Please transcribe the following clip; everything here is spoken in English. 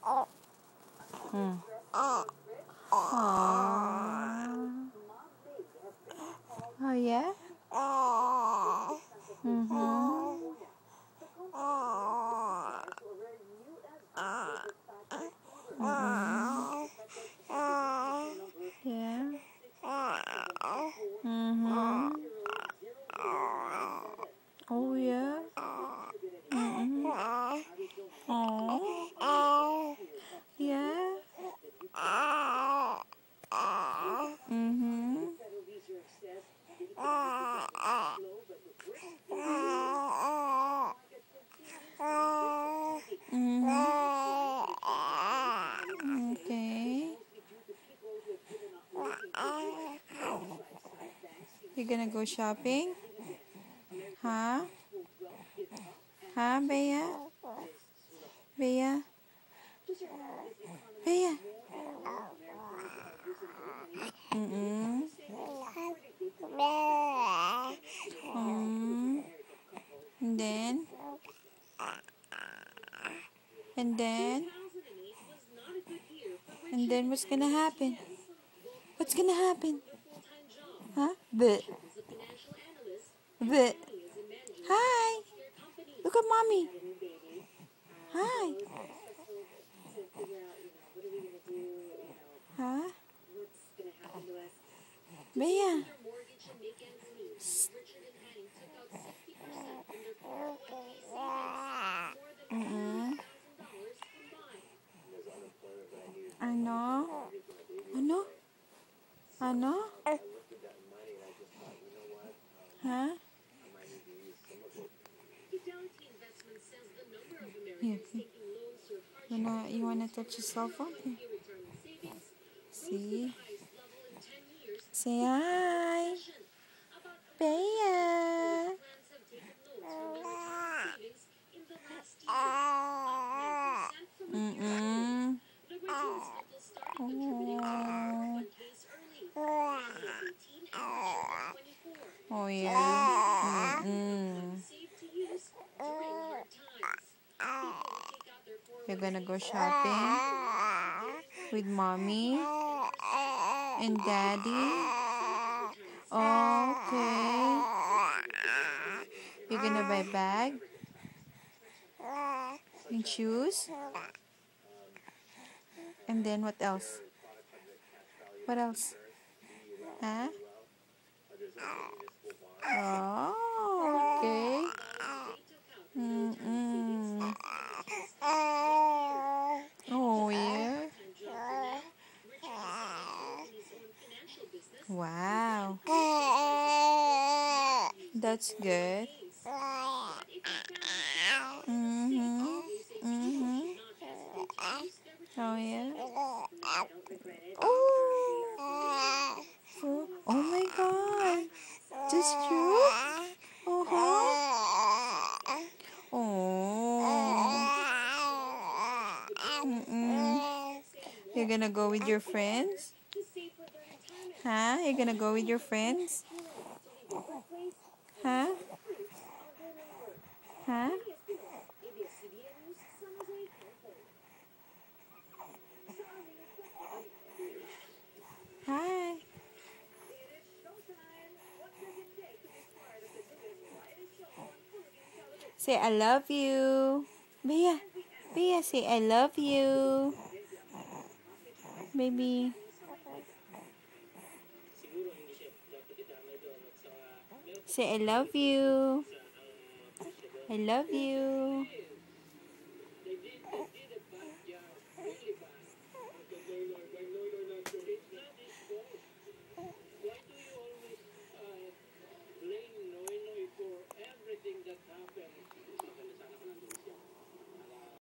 Hmm. Aww. Oh, yeah? Mm-hmm. Mm-hmm. Yeah. Mm-hmm. Oh, yeah? Mm-hmm. Oh. Yeah? Mm-hmm. Mm-hmm. Okay. You gonna go shopping? Huh? Huh, Bea? Bea? Bea? Mm-mm. Mm. And then? And then? And then what's gonna happen? What's gonna happen? Huh? But. But. Hi! Look at mommy! Hi! Huh? Bea! Mm-mm. Ano? Ano? Ano? Huh? Here. You wanna touch your cell phone? Here. See? Say hi. Bea. Mm-mm. Oh. Oh, yeah. Mm-mm. You're gonna go shopping with mommy and daddy? Okay. You're gonna buy bag and shoes? And then what else? What else? Huh? Oh, okay. Mm-mm. Oh, yeah. Wow. That's good. Mm-hmm. Mm-hmm. Oh, yeah. Oh. Oh my God. That's true? Uh-huh. Oh. Mm-mm. You're gonna go with your friends? Huh? You're gonna go with your friends? Huh? Huh? Hi. Say I love you. Bea. Bea, say I love you. Baby. Say I love you. I love you.